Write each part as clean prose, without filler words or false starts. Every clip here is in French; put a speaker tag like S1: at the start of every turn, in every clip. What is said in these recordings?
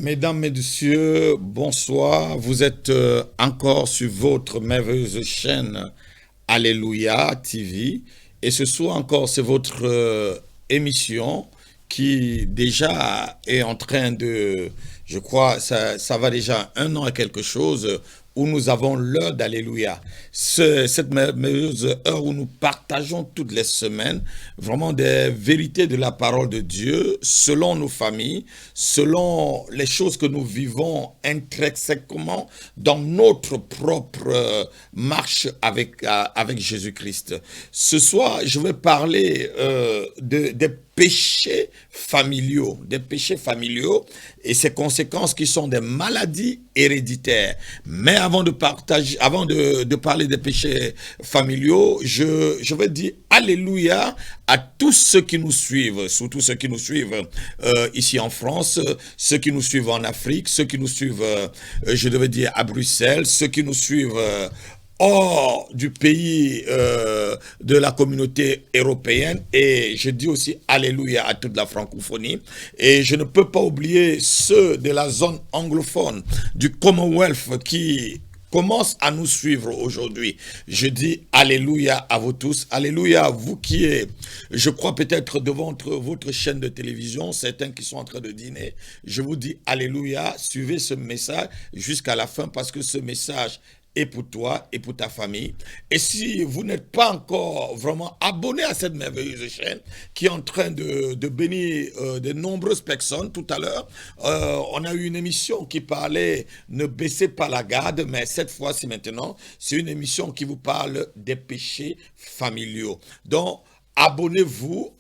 S1: Mesdames, Messieurs, bonsoir. Vous êtes encore sur votre merveilleuse chaîne Alléluia TV. Et ce soir encore, c'est votre émission qui déjà est en train de, je crois, ça va déjà 1 an et quelque chose, où nous avons l'heure d'Alléluia. Cette merveilleuse heure où nous partageons toutes les semaines vraiment des vérités de la parole de Dieu selon nos familles, selon les choses que nous vivons intrinsèquement dans notre propre marche avec Jésus-Christ. Ce soir, je vais parler des péchés familiaux et ses conséquences qui sont des maladies héréditaires. Mais avant de parler des péchés familiaux, je vais dire Alléluia à tous ceux qui nous suivent, surtout ceux qui nous suivent ici en France, ceux qui nous suivent en Afrique, ceux qui nous suivent, je devais dire, à Bruxelles, ceux qui nous suivent hors du pays de la communauté européenne, et je dis aussi Alléluia à toute la francophonie. Et je ne peux pas oublier ceux de la zone anglophone du Commonwealth qui commencent à nous suivre aujourd'hui. Je dis Alléluia à vous tous. Alléluia à vous qui êtes, je crois peut-être devant votre chaîne de télévision, certains qui sont en train de dîner. Je vous dis Alléluia, suivez ce message jusqu'à la fin parce que ce message et pour toi et pour ta famille. Et si vous n'êtes pas encore vraiment abonné à cette merveilleuse chaîne qui est en train de bénir de nombreuses personnes, tout à l'heure, on a eu une émission qui parlait ne baissez pas la garde, mais cette fois-ci maintenant, c'est une émission qui vous parle des péchés familiaux. Donc, abonnez-vous,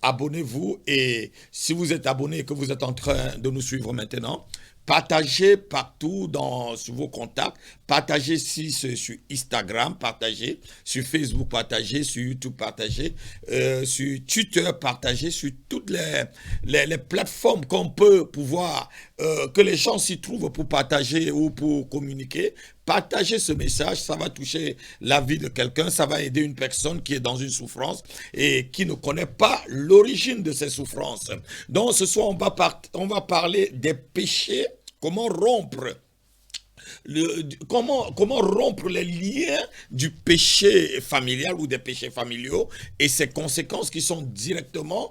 S1: et si vous êtes abonné et que vous êtes en train de nous suivre maintenant, partagez partout sur vos contacts, partagez sur Instagram, partagez sur Facebook, partagez sur YouTube, partagez sur Twitter, partagez sur toutes les plateformes qu'on peut pouvoir, que les gens s'y trouvent pour partager ou pour communiquer. Partagez ce message, ça va toucher la vie de quelqu'un, ça va aider une personne qui est dans une souffrance et qui ne connaît pas l'origine de ces souffrances. Donc ce soir, on va parler des péchés, comment rompre les liens du péché familial ou des péchés familiaux et ses conséquences qui sont directement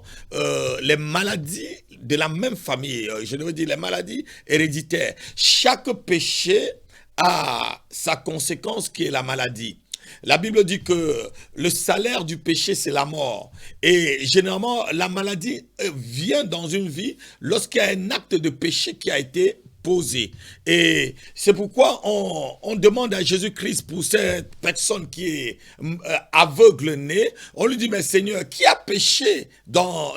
S1: les maladies de la même famille, je devrais dire les maladies héréditaires. Chaque péché a sa conséquence qui est la maladie. La Bible dit que le salaire du péché, c'est la mort. Et généralement, la maladie vient dans une vie lorsqu'il y a un acte de péché qui a été posé. Et c'est pourquoi on demande à Jésus-Christ pour cette personne qui est aveugle né, on lui dit, mais Seigneur, qui a péché dans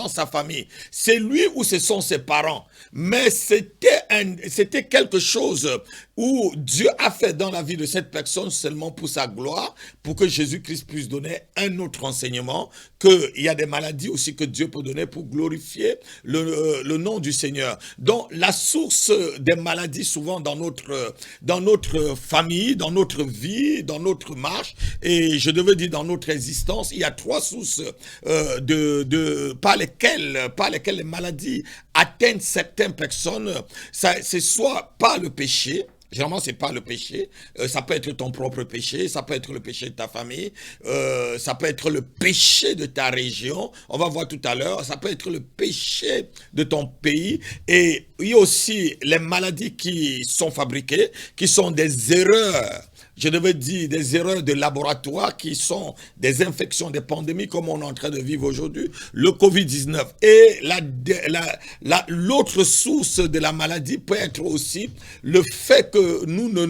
S1: sa famille? C'est lui ou ce sont ses parents? Mais c'était quelque chose où Dieu a fait dans la vie de cette personne seulement pour sa gloire, pour que Jésus-Christ puisse donner un autre enseignement, qu'il y a des maladies aussi que Dieu peut donner pour glorifier le nom du Seigneur. Donc la source des maladies souvent dans notre famille, dans notre vie, dans notre marche, et je devais dire dans notre existence, il y a 3 sources par lesquelles les maladies atteignent certaines personnes. C'est soit par le péché. Généralement, c'est pas le péché. Ça peut être ton propre péché, ça peut être le péché de ta famille, ça peut être le péché de ta région. On va voir tout à l'heure. Ça peut être le péché de ton pays. Et il y a aussi les maladies qui sont fabriquées, qui sont des erreurs. Je devais dire des erreurs de laboratoire qui sont des infections, des pandémies comme on est en train de vivre aujourd'hui, le Covid-19. Et l'autre source de la maladie peut être aussi le fait que nous ne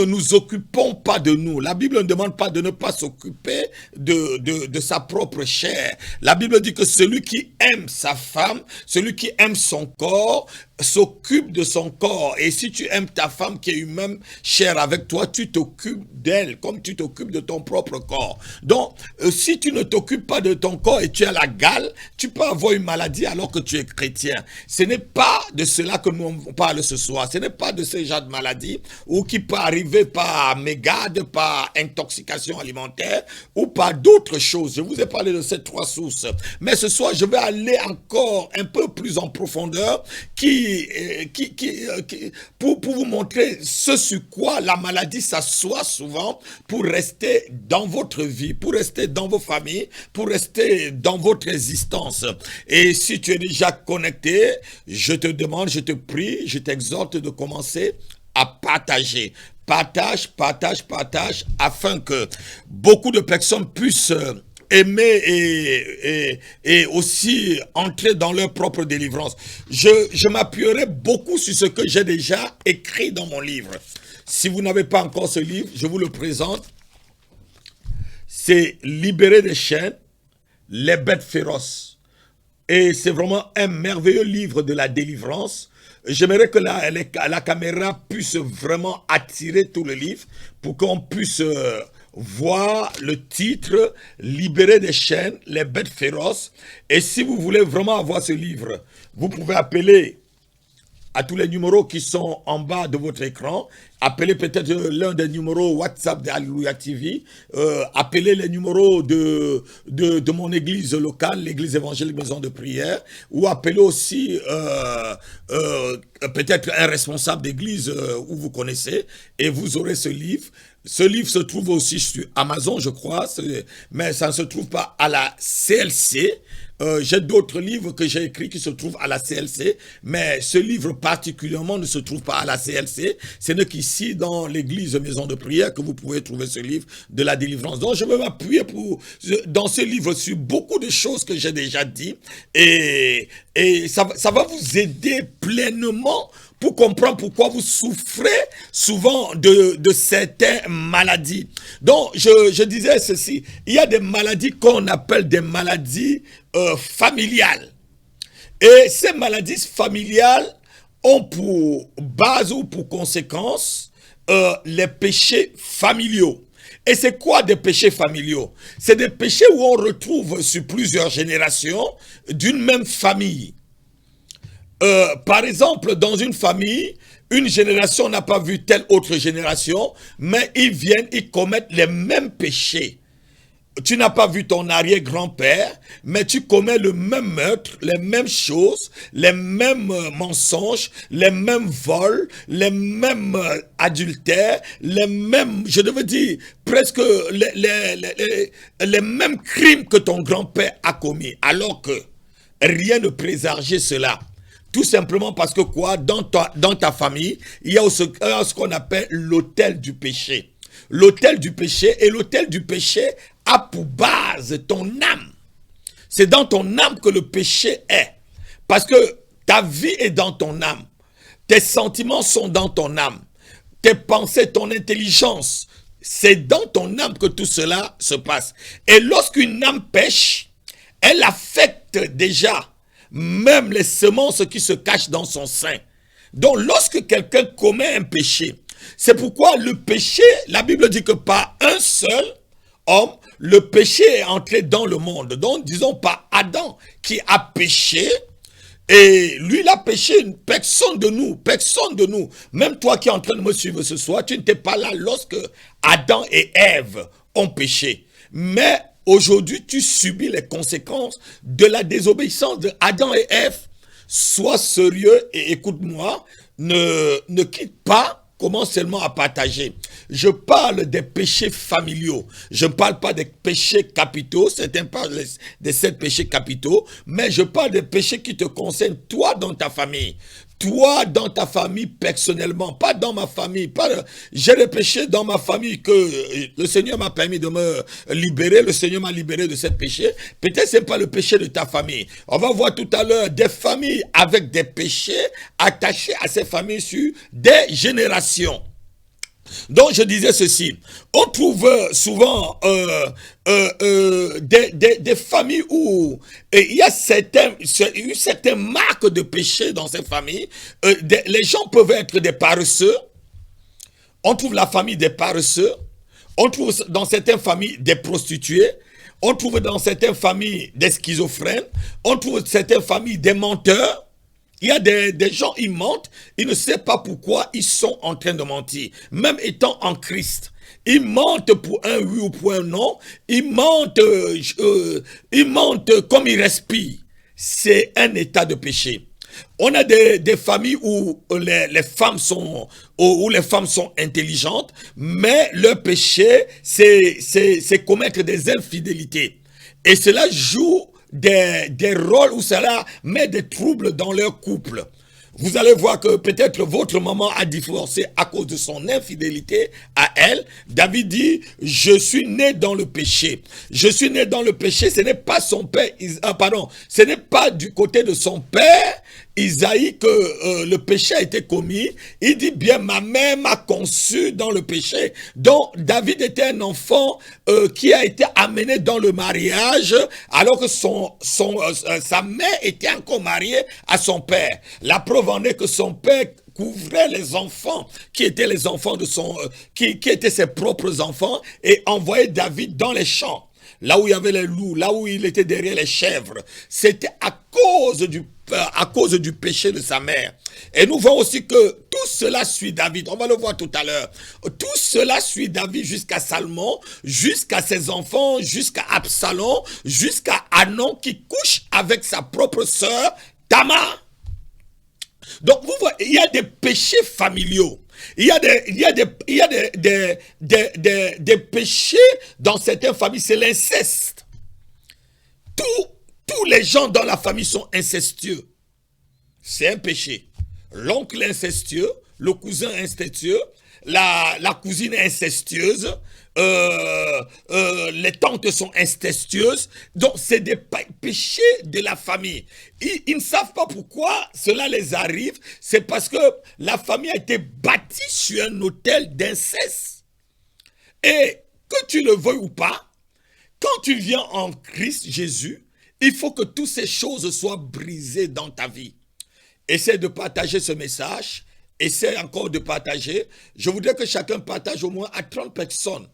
S1: nous occupons pas de nous. La Bible ne demande pas de ne pas s'occuper de sa propre chair. La Bible dit que celui qui aime sa femme, celui qui aime son corps, s'occupe de son corps. Et si tu aimes ta femme qui est une-même chère avec toi, tu t'occupes d'elle comme tu t'occupes de ton propre corps. Donc, si tu ne t'occupes pas de ton corps et tu as la gale, tu peux avoir une maladie alors que tu es chrétien. Ce n'est pas de cela que nous parlons ce soir. Ce n'est pas de ce genre de maladie ou qui peut arriver par mégade, par intoxication alimentaire ou par d'autres choses. Je vous ai parlé de ces 3 sources. Mais ce soir, je vais aller encore un peu plus en profondeur qui pour vous montrer ce sur quoi la maladie s'assoit souvent pour rester dans votre vie, pour rester dans vos familles, pour rester dans votre existence. Et si tu es déjà connecté, je te demande, je te prie, je t'exhorte de commencer à partager. Partage, partage, partage, afin que beaucoup de personnes puissent aimer et aussi entrer dans leur propre délivrance. Je m'appuierai beaucoup sur ce que j'ai déjà écrit dans mon livre. Si vous n'avez pas encore ce livre, je vous le présente. C'est Libérer des chaînes, les bêtes féroces. Et c'est vraiment un merveilleux livre de la délivrance. J'aimerais que la caméra puisse vraiment attirer tout le livre pour qu'on puisse voir le titre « Libérer des chaînes, les bêtes féroces ». Et si vous voulez vraiment avoir ce livre, vous pouvez appeler à tous les numéros qui sont en bas de votre écran. Appelez peut-être l'un des numéros WhatsApp de Alléluia TV. Appelez les numéros de mon église locale, l'église évangélique Maison de Prière. Ou appelez aussi peut-être un responsable d'église où vous connaissez. Et vous aurez ce livre. Ce livre se trouve aussi sur Amazon, je crois. Mais ça ne se trouve pas à la CLC. J'ai d'autres livres que j'ai écrits qui se trouvent à la CLC, mais ce livre particulièrement ne se trouve pas à la CLC. Ce n'est qu'ici, dans l'église Maison de Prière, que vous pouvez trouver ce livre de la délivrance. Donc, je vais m'appuyer dans ce livre sur beaucoup de choses que j'ai déjà dit, et ça va vous aider pleinement pour comprendre pourquoi vous souffrez souvent de certaines maladies. Donc, je disais ceci, il y a des maladies qu'on appelle des maladies familiales. Et ces maladies familiales ont pour base ou pour conséquence les péchés familiaux. Et c'est quoi des péchés familiaux? C'est des péchés où on retrouve sur plusieurs générations d'une même famille. Par exemple, dans une famille, une génération n'a pas vu telle autre génération, mais ils commettent les mêmes péchés. Tu n'as pas vu ton arrière-grand-père, mais tu commets le même meurtre, les mêmes choses, les mêmes mensonges, les mêmes vols, les mêmes adultères, les mêmes, je devais dire, presque les mêmes crimes que ton grand-père a commis, alors que rien ne présageait cela. Tout simplement parce que quoi, dans ta famille, il y a ce qu'on appelle l'autel du péché. L'autel du péché, et l'autel du péché a pour base ton âme. C'est dans ton âme que le péché est. Parce que ta vie est dans ton âme. Tes sentiments sont dans ton âme. Tes pensées, ton intelligence, c'est dans ton âme que tout cela se passe. Et lorsqu'une âme pêche, elle affecte déjà même les semences qui se cachent dans son sein. Donc lorsque quelqu'un commet un péché, c'est pourquoi le péché, la Bible dit que par un seul homme, le péché est entré dans le monde. Donc disons par Adam qui a péché, et lui il a péché, personne de nous, même toi qui es en train de me suivre ce soir, tu n'étais pas là lorsque Adam et Ève ont péché. Mais aujourd'hui, tu subis les conséquences de la désobéissance de Adam et Ève. Sois sérieux et écoute-moi, ne quitte pas, commence seulement à partager. Je parle des péchés familiaux. Je ne parle pas des péchés capitaux. Certains parlent des 7 péchés capitaux. Mais je parle des péchés qui te concernent toi dans ta famille. Toi dans ta famille personnellement. Pas dans ma famille. J'ai des péchés dans ma famille que le Seigneur m'a permis de me libérer. Le Seigneur m'a libéré de ces péchés. Peut-être ce n'est pas le péché de ta famille. On va voir tout à l'heure des familles avec des péchés attachés à ces familles sur des générations. Donc je disais ceci, on trouve souvent des familles où il y a certaines marques de péché dans ces familles. Les gens peuvent être des paresseux. On trouve la famille des paresseux. On trouve dans certaines familles des prostituées. On trouve dans certaines familles des schizophrènes. On trouve dans certaines familles des menteurs. Il y a des gens, ils mentent, ils ne savent pas pourquoi ils sont en train de mentir. Même étant en Christ, ils mentent pour un oui ou pour un non. Ils mentent comme ils respirent. C'est un état de péché. On a des familles où les femmes sont où les femmes sont intelligentes, mais leur péché, c'est commettre des infidélités. Et cela joue des rôles où cela met des troubles dans leur couple. Vous allez voir que peut-être votre maman a divorcé à cause de son infidélité à elle. David dit, je suis né dans le péché. Je suis né dans le péché, ce n'est pas son père, pardon, ce n'est pas du côté de son père, Isaïe, que le péché a été commis. Il dit bien, ma mère m'a conçu dans le péché. Donc, David était un enfant qui a été amené dans le mariage, alors que sa mère était encore mariée à son père. La preuve en est que son père couvrait les enfants qui étaient les enfants de qui étaient ses propres enfants, et envoyait David dans les champs, là où il y avait les loups, là où il était derrière les chèvres. C'était à cause du péché de sa mère. Et nous voyons aussi que tout cela suit David. On va le voir tout à l'heure. Tout cela suit David jusqu'à Salmon, jusqu'à ses enfants, jusqu'à Absalom, jusqu'à Amnon qui couche avec sa propre sœur Tamar. Donc vous voyez, il y a des péchés familiaux. Il y a des péchés dans certaines familles, c'est l'inceste. Tous les gens dans la famille sont incestueux. C'est un péché. L'oncle incestueux, le cousin incestueux, la cousine incestueuse, les tantes sont incestueuses. Donc c'est des péchés de la famille. Ils ne savent pas pourquoi cela les arrive. C'est parce que la famille a été bâtie sur un autel d'inceste. Et que tu le veuilles ou pas, quand tu viens en Christ Jésus, il faut que toutes ces choses soient brisées dans ta vie. Essaie de partager ce message. Essaie encore de partager. Je voudrais que chacun partage au moins à 30 personnes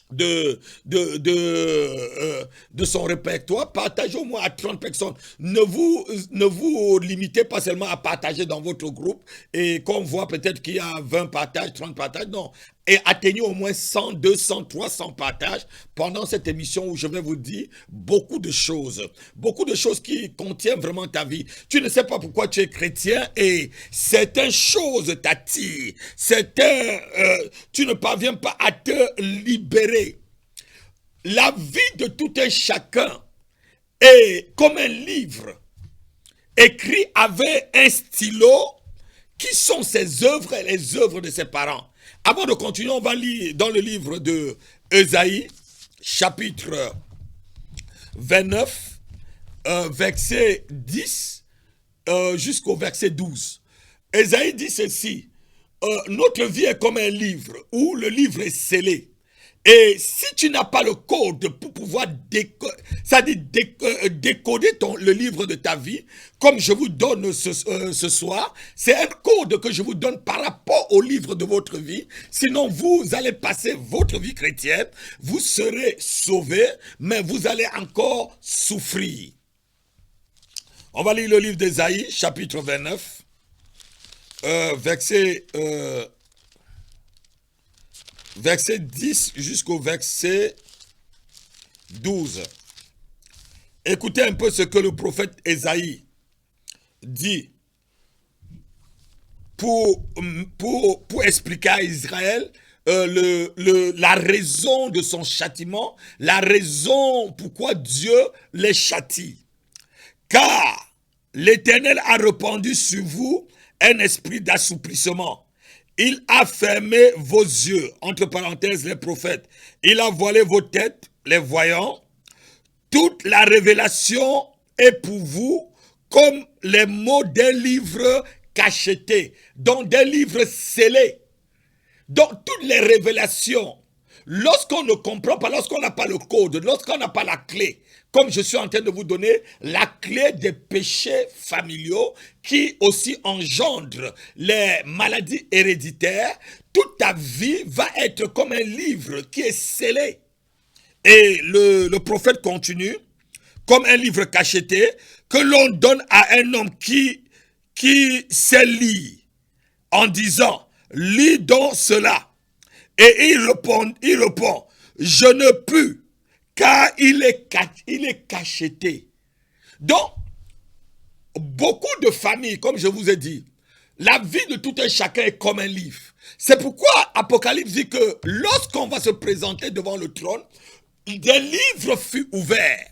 S1: de son répertoire. Partagez au moins à 30 personnes. Ne vous limitez pas seulement à partager dans votre groupe et qu'on voit peut-être qu'il y a 20 partages, 30 partages. Non. Et atteignez au moins 100, 200, 300 partages pendant cette émission où je vais vous dire beaucoup de choses qui contiennent vraiment ta vie. Tu ne sais pas pourquoi tu es chrétien et certaines choses t'attirent, tu ne parviens pas à te libérer. La vie de tout un chacun est comme un livre écrit avec un stylo qui sont ses œuvres et les œuvres de ses parents. Avant de continuer, on va lire dans le livre de Ésaïe, chapitre 29, verset 10 jusqu'au verset 12. Ésaïe dit ceci, notre vie est comme un livre où le livre est scellé. Et si tu n'as pas le code pour pouvoir décoder le livre de ta vie, comme je vous donne ce soir, c'est un code que je vous donne par rapport au livre de votre vie. Sinon, vous allez passer votre vie chrétienne, vous serez sauvés, mais vous allez encore souffrir. On va lire le livre d'Ésaïe, chapitre 29, verset 10 jusqu'au verset 12. Écoutez un peu ce que le prophète Ésaïe dit pour expliquer à Israël la raison de son châtiment, la raison pourquoi Dieu les châtie. Car l'Éternel a répandu sur vous un esprit d'assouplissement. Il a fermé vos yeux, entre parenthèses les prophètes. Il a voilé vos têtes, les voyants. Toute la révélation est pour vous comme les mots d'un livre cacheté, donc des livres scellés. Donc toutes les révélations, lorsqu'on ne comprend pas, lorsqu'on n'a pas le code, lorsqu'on n'a pas la clé, comme je suis en train de vous donner la clé des péchés familiaux qui aussi engendrent les maladies héréditaires, toute ta vie va être comme un livre qui est scellé. Et le prophète continue, comme un livre cacheté, que l'on donne à un homme qui sait lire, en disant, lis donc cela. Et il répond, je ne peux, car il est cacheté. Donc, beaucoup de familles, comme je vous ai dit, la vie de tout un chacun est comme un livre. C'est pourquoi Apocalypse dit que lorsqu'on va se présenter devant le trône, des livres furent ouverts.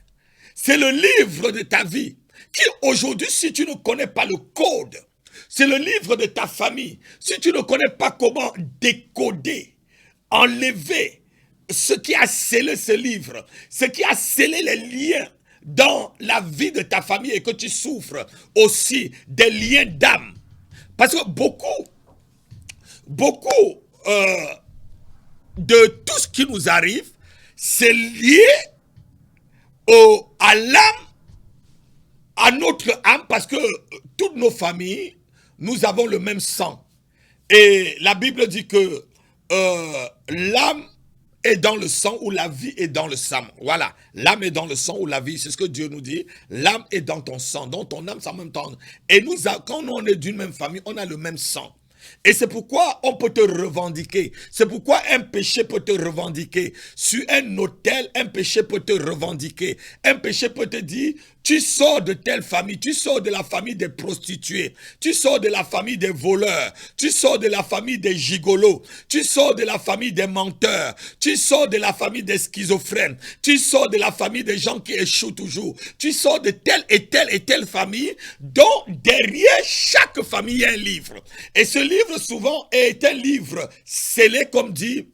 S1: C'est le livre de ta vie qui aujourd'hui, si tu ne connais pas le code, c'est le livre de ta famille. Si tu ne connais pas comment décoder, enlever ce qui a scellé ce livre, ce qui a scellé les liens dans la vie de ta famille et que tu souffres aussi des liens d'âme. Parce que beaucoup de tout ce qui nous arrive, c'est lié à l'âme, à notre âme, parce que toutes nos familles, nous avons le même sang. Et la Bible dit que l'âme est dans le sang ou la vie est dans le sang. Voilà, l'âme est dans le sang ou la vie, c'est ce que Dieu nous dit. L'âme est dans ton sang, dans ton âme, c'est en même temps. Et nous, quand on est d'une même famille, on a le même sang. Et c'est pourquoi on peut te revendiquer. C'est pourquoi un péché peut te revendiquer. Sur un autel, un péché peut te revendiquer. Un péché peut te dire, tu sors de telle famille, tu sors de la famille des prostituées, tu sors de la famille des voleurs, tu sors de la famille des gigolos, tu sors de la famille des menteurs, tu sors de la famille des schizophrènes, tu sors de la famille des gens qui échouent toujours, tu sors de telle et telle famille, dont derrière chaque famille il y a un livre. Et ce livre souvent est un livre scellé, comme dit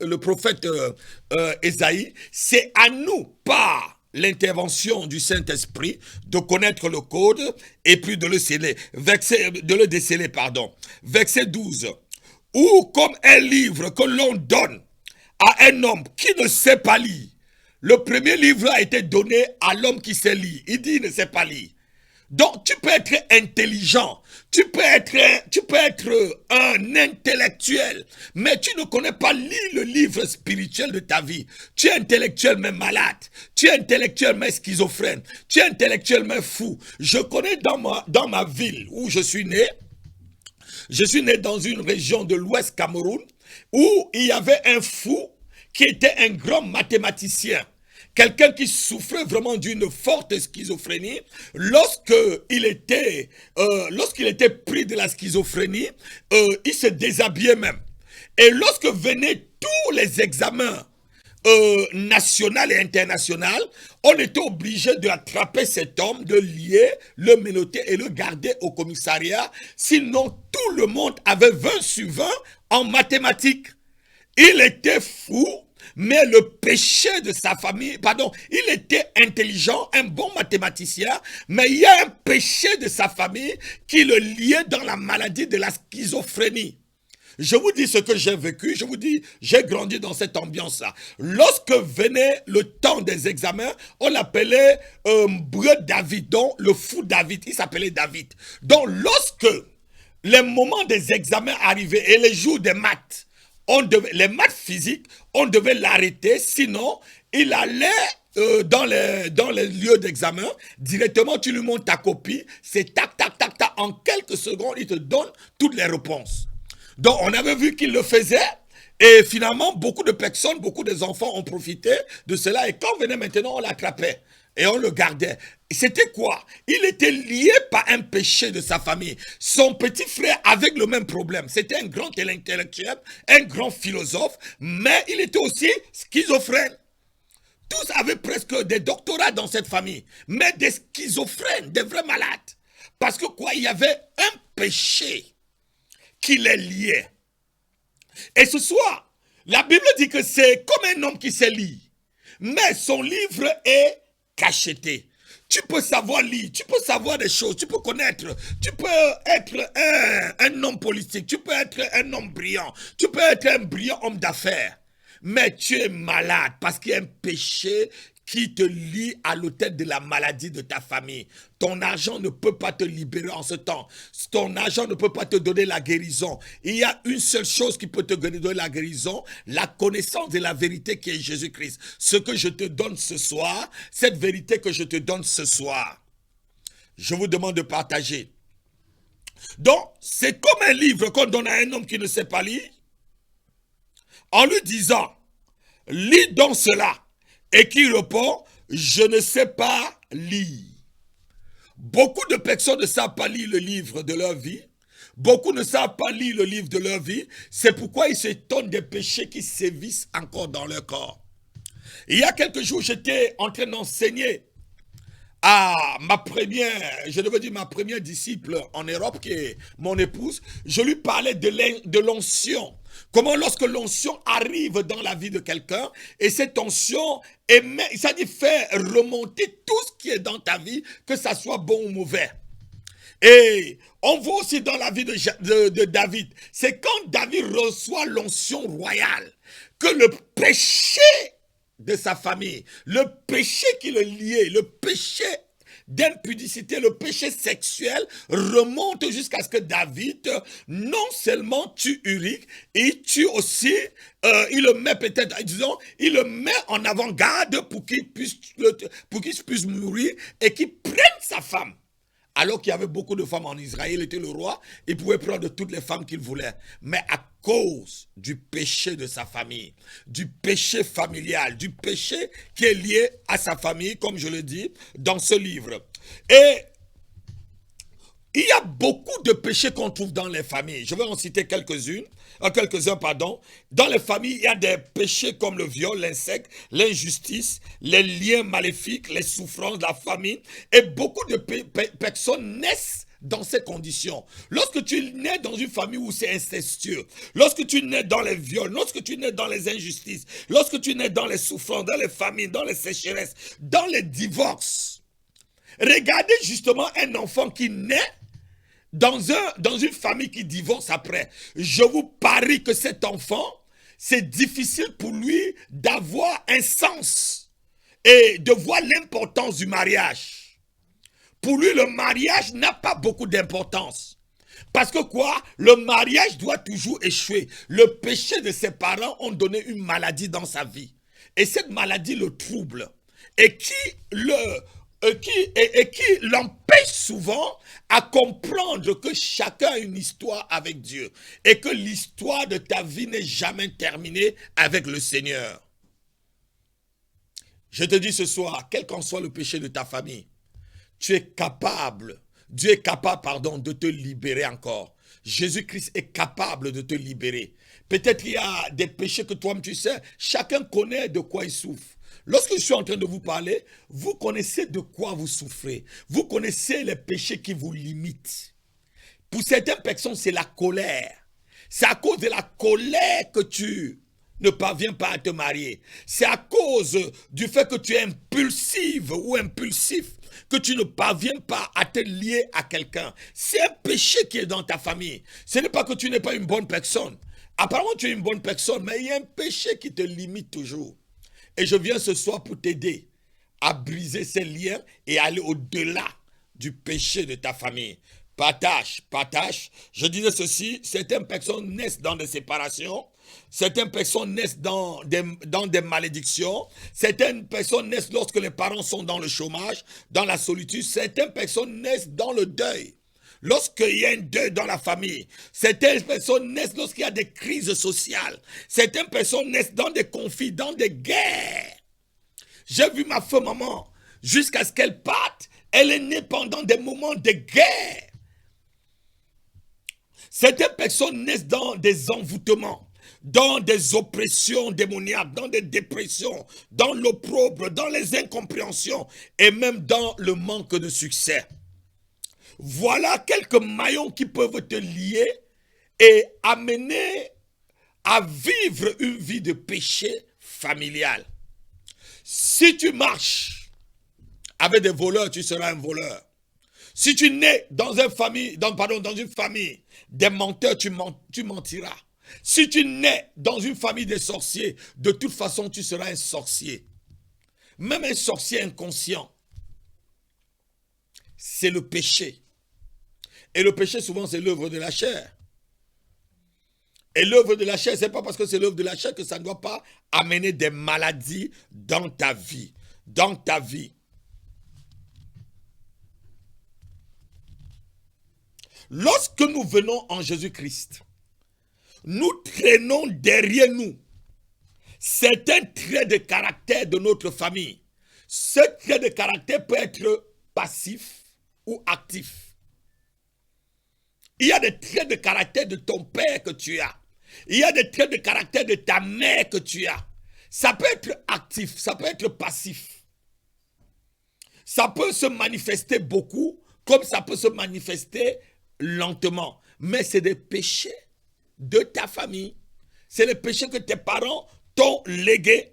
S1: le prophète Ésaïe. C'est à nous, par l'intervention du Saint-Esprit, de connaître le code et puis de le sceller, de le déceler, pardon. Verset 12. Ou comme un livre que l'on donne à un homme qui ne sait pas lire. Le premier livre a été donné à l'homme qui sait lire. Il dit il ne sait pas lire. Donc, tu peux être intelligent, tu peux être un intellectuel, mais tu ne connais pas lire le livre spirituel de ta vie. Tu es intellectuellement malade, tu es intellectuellement schizophrène, tu es intellectuellement fou. Je connais dans ma ville où je suis né dans une région de l'Ouest Cameroun, où il y avait un fou qui était un grand mathématicien. Quelqu'un qui souffrait vraiment d'une forte schizophrénie. Lorsqu'il était pris de la schizophrénie, il se déshabillait même. Et lorsque venaient tous les examens nationaux et internationaux, on était obligé d'attraper cet homme, de lier, le menotter et le garder au commissariat. Sinon, tout le monde avait 20 sur 20 en mathématiques. Il était fou. Mais le péché de sa famille, pardon, il était intelligent, un bon mathématicien, mais il y a un péché de sa famille qui le liait dans la maladie de la schizophrénie. Je vous dis ce que j'ai vécu, je vous dis, j'ai grandi dans cette ambiance-là. Lorsque venait le temps des examens, on l'appelait Breu David, donc le fou David, il s'appelait David. Donc lorsque les moments des examens arrivaient et les jours des maths, les maths physiques, on devait l'arrêter, sinon il allait dans les lieux d'examen, directement tu lui montres ta copie, c'est tac, tac, tac, tac, en quelques secondes, il te donne toutes les réponses. Donc on avait vu qu'il le faisait, et finalement beaucoup de personnes, beaucoup d'enfants ont profité de cela, et quand venait maintenant, on l'attrapait. Et on le gardait. C'était quoi? Il était lié par un péché de sa famille. Son petit frère avait le même problème. C'était un grand intellectuel, un grand philosophe, mais il était aussi schizophrène. Tous avaient presque des doctorats dans cette famille, mais des schizophrènes, des vrais malades. Parce que quoi? Il y avait un péché qui les liait. Et ce soir, la Bible dit que c'est comme un homme qui sait lire, mais son livre est cacheté. Tu peux savoir lire, tu peux savoir des choses, tu peux connaître, tu peux être un homme politique, tu peux être un homme brillant, tu peux être un brillant homme d'affaires, mais tu es malade parce qu'il y a un péché qui te lie à l'autel de la maladie de ta famille. Ton argent ne peut pas te libérer en ce temps. Ton argent ne peut pas te donner la guérison. Il y a une seule chose qui peut te donner la guérison, la connaissance de la vérité qui est Jésus-Christ. Ce que je te donne ce soir, cette vérité que je te donne ce soir, je vous demande de partager. Donc, c'est comme un livre qu'on donne à un homme qui ne sait pas lire, en lui disant, lis donc cela. Et qui répond, je ne sais pas lire. Beaucoup de personnes ne savent pas lire le livre de leur vie. Beaucoup ne savent pas lire le livre de leur vie. C'est pourquoi ils s'étonnent des péchés qui sévissent encore dans leur corps. Il y a quelques jours, j'étais en train d'enseigner à ma première disciple en Europe, qui est mon épouse. Je lui parlais de l'onction. Comment lorsque l'onction arrive dans la vie de quelqu'un, et cette onction ça dit fait remonter tout ce qui est dans ta vie, que ça soit bon ou mauvais. Et on voit aussi dans la vie de David, c'est quand David reçoit l'onction royale, que le péché de sa famille, le péché qui le liait, le péché d'impudicité, le péché sexuel remonte jusqu'à ce que David non seulement tue Uric, il tue aussi, il le met peut-être, disons, il le met en avant-garde pour qu'il puisse mourir et qu'il prenne sa femme. Alors qu'il y avait beaucoup de femmes en Israël, il était le roi, il pouvait prendre toutes les femmes qu'il voulait. Mais à cause du péché de sa famille, du péché familial, du péché qui est lié à sa famille, comme je le dis dans ce livre. Et il y a beaucoup de péchés qu'on trouve dans les familles. Je vais en citer quelques-uns, pardon. Dans les familles, il y a des péchés comme le viol, l'inceste, l'injustice, les liens maléfiques, les souffrances, la famine. Et beaucoup de personnes naissent dans ces conditions. Lorsque tu nais dans une famille où c'est incestueux, lorsque tu nais dans les viols, lorsque tu nais dans les injustices, lorsque tu nais dans les souffrances, dans les famines, dans les sécheresses, dans les divorces, regardez justement un enfant qui naît dans une famille qui divorce après. Je vous parie que cet enfant, c'est difficile pour lui d'avoir un sens et de voir l'importance du mariage. Pour lui, le mariage n'a pas beaucoup d'importance. Parce que quoi? Le mariage doit toujours échouer. Le péché de ses parents ont donné une maladie dans sa vie. Et cette maladie le trouble. Et qui l'empêche souvent à comprendre que chacun a une histoire avec Dieu et que l'histoire de ta vie n'est jamais terminée avec le Seigneur. Je te dis ce soir, quel qu'en soit le péché de ta famille, Dieu est capable de te libérer encore. Jésus-Christ est capable de te libérer. Peut-être qu'il y a des péchés que toi-même tu sais, chacun connaît de quoi il souffre. Lorsque je suis en train de vous parler, vous connaissez de quoi vous souffrez. Vous connaissez les péchés qui vous limitent. Pour certaines personnes, c'est la colère. C'est à cause de la colère que tu ne parviens pas à te marier. C'est à cause du fait que tu es impulsive ou impulsif que tu ne parviens pas à te lier à quelqu'un. C'est un péché qui est dans ta famille. Ce n'est pas que tu n'es pas une bonne personne. Apparemment, tu es une bonne personne, mais il y a un péché qui te limite toujours. Et je viens ce soir pour t'aider à briser ces liens et aller au-delà du péché de ta famille. Partage. Je disais ceci, certaines personnes naissent dans des séparations, certaines personnes naissent dans des malédictions, certaines personnes naissent lorsque les parents sont dans le chômage, dans la solitude, certaines personnes naissent dans le deuil. Lorsqu'il y a un deuil dans la famille, certaines personnes naissent lorsqu'il y a des crises sociales. Certaines personnes naissent dans des conflits, dans des guerres. J'ai vu ma femme maman, jusqu'à ce qu'elle parte, elle est née pendant des moments de guerre. Certaines personnes naissent dans des envoûtements, dans des oppressions démoniaques, dans des dépressions, dans l'opprobre, dans les incompréhensions et même dans le manque de succès. Voilà quelques maillons qui peuvent te lier et amener à vivre une vie de péché familial. Si tu marches avec des voleurs, tu seras un voleur. Si tu nais dans une famille des menteurs, tu mentiras. Si tu nais dans une famille de sorciers, de toute façon, tu seras un sorcier. Même un sorcier inconscient. C'est le péché. Et le péché, souvent, c'est l'œuvre de la chair. Et l'œuvre de la chair, c'est pas parce que c'est l'œuvre de la chair que ça ne doit pas amener des maladies dans ta vie. Dans ta vie. Lorsque nous venons en Jésus-Christ, nous traînons derrière nous certains traits de caractère de notre famille. Ce trait de caractère peut être passif ou actif. Il y a des traits de caractère de ton père que tu as. Il y a des traits de caractère de ta mère que tu as. Ça peut être actif, ça peut être passif. Ça peut se manifester beaucoup, comme ça peut se manifester lentement. Mais c'est des péchés de ta famille. C'est les péchés que tes parents t'ont légués.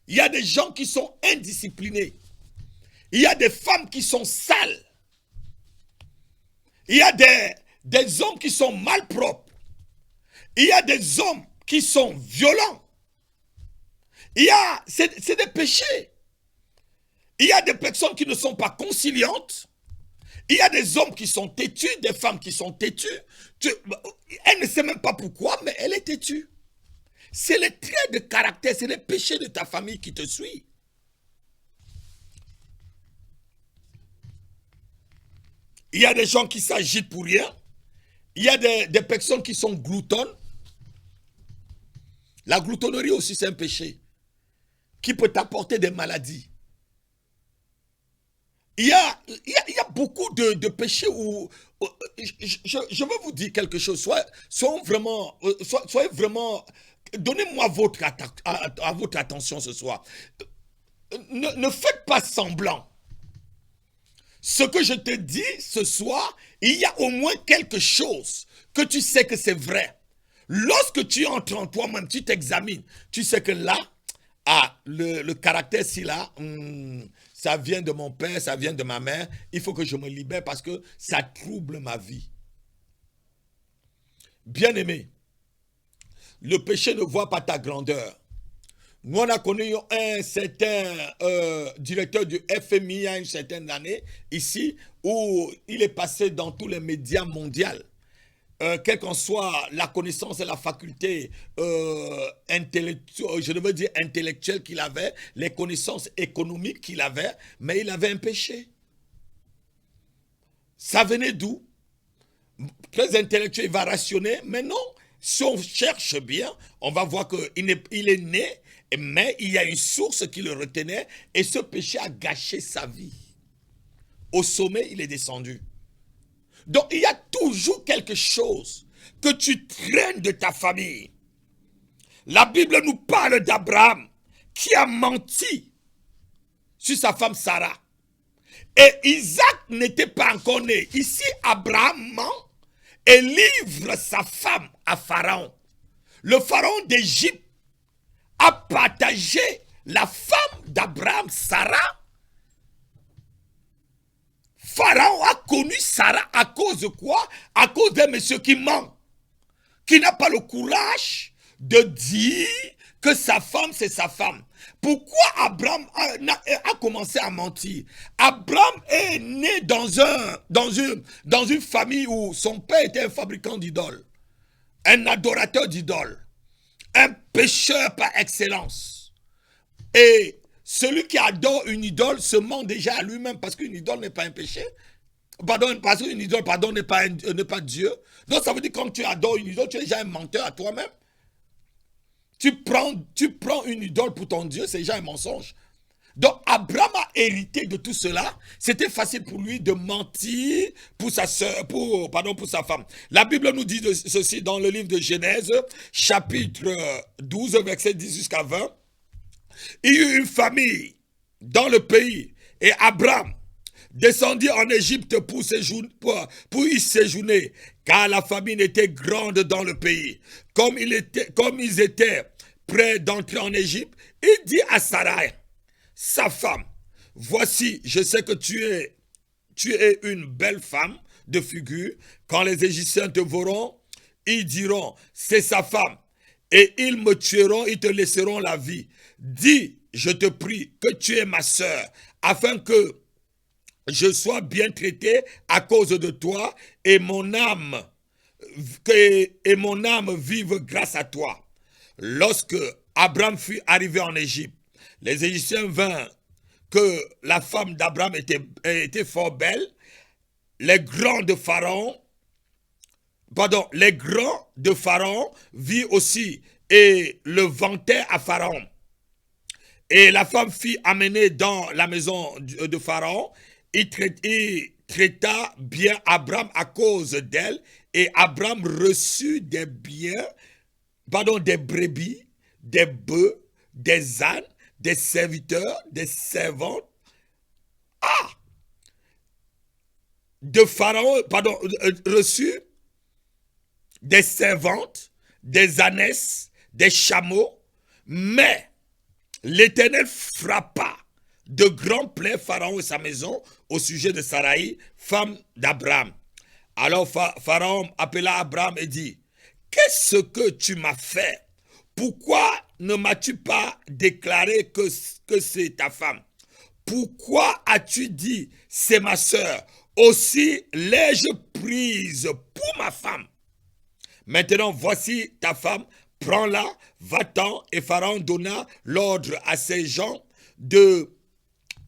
S1: Il y a des gens qui sont indisciplinés. Il y a des femmes qui sont sales. Il y a des hommes qui sont malpropres. Il y a des hommes qui sont violents. C'est des péchés. Il y a des personnes qui ne sont pas conciliantes. Il y a des hommes qui sont têtus, des femmes qui sont têtues. Elle ne sait même pas pourquoi, mais elle est têtue. C'est les traits de caractère, c'est les péchés de ta famille qui te suivent. Il y a des gens qui s'agitent pour rien. Il y a des personnes qui sont gloutonnes. La gloutonnerie aussi, c'est un péché qui peut t'apporter des maladies. Il y a beaucoup de péchés où je veux vous dire quelque chose. Soyez vraiment, donnez-moi à votre attention ce soir. Ne faites pas semblant. Ce que je te dis ce soir, il y a au moins quelque chose que tu sais que c'est vrai. Lorsque tu entres en toi-même, tu t'examines, tu sais que là, le caractère si là, ça vient de mon père, ça vient de ma mère, il faut que je me libère parce que ça trouble ma vie. Bien-aimé, le péché ne voit pas ta grandeur. Nous, on a connu un certain directeur du FMI il y a une certaine année, ici, où il est passé dans tous les médias mondiaux. Quelle qu'en soit la connaissance et la faculté intellectuelle, je veux dire intellectuelle qu'il avait, les connaissances économiques qu'il avait, mais il avait un péché. Ça venait d'où? Très intellectuel, il va rationner, mais non. Si on cherche bien, on va voir qu'il est né, mais il y a une source qui le retenait, et ce péché a gâché sa vie. Au sommet, il est descendu. Donc, il y a toujours quelque chose que tu traînes de ta famille. La Bible nous parle d'Abraham qui a menti sur sa femme Sarah. Et Isaac n'était pas encore né. Ici, Abraham ment et livre sa femme à Pharaon. Le Pharaon d'Égypte a partagé la femme d'Abraham, Sarah. Pharaon a connu Sarah à cause de quoi? À cause d'un monsieur qui ment, qui n'a pas le courage de dire que sa femme, c'est sa femme. Pourquoi Abraham a commencé à mentir? Abraham est né dans une famille où son père était un fabricant d'idoles, un adorateur d'idoles, un pécheur par excellence. Et celui qui adore une idole se ment déjà à lui-même parce qu'une idole n'est pas un péché. Pardon, parce qu'une idole, pardon, n'est pas Dieu. Donc ça veut dire que quand tu adores une idole, tu es déjà un menteur à toi-même. Tu prends une idole pour ton Dieu, c'est déjà un mensonge. Donc Abraham a hérité de tout cela. C'était facile pour lui de mentir pour sa soeur, pour sa femme. La Bible nous dit ceci dans le livre de Genèse, chapitre 12, verset 10 jusqu'à 20. Il y eut une famille dans le pays et Abraham descendit en Égypte pour y séjourner, car la famine était grande dans le pays. Comme ils étaient prêts d'entrer en Égypte, il dit à Sarai, sa femme, voici, je sais que tu es une belle femme de figure. Quand les Égyptiens te verront, ils diront, c'est sa femme. Et ils me tueront, ils te laisseront la vie. Dis, je te prie, que tu es ma sœur, afin que je sois bien traité à cause de toi et mon âme vive grâce à toi. Lorsque Abraham fut arrivé en Égypte, les Égyptiens virent que la femme d'Abraham était fort belle. Les grands de Pharaon virent aussi et le vantaient à Pharaon. Et la femme fut amenée dans la maison de Pharaon. Il traita bien Abraham à cause d'elle. Et Abraham reçut des biens, pardon, des brebis, des bœufs, des ânes, des serviteurs, des servantes. De Pharaon, pardon, reçut des servantes, des ânesses, des chameaux. Mais l'Éternel frappa de grands plaies Pharaon et sa maison au sujet de Sarai, femme d'Abraham. Alors Pharaon appela Abraham et dit, qu'est-ce que tu m'as fait? Pourquoi ne m'as-tu pas déclaré que c'est ta femme? Pourquoi as-tu dit, c'est ma sœur? Aussi l'ai-je prise pour ma femme. Maintenant, voici ta femme, prends-la, va-t'en. Et Pharaon donna l'ordre à ses gens de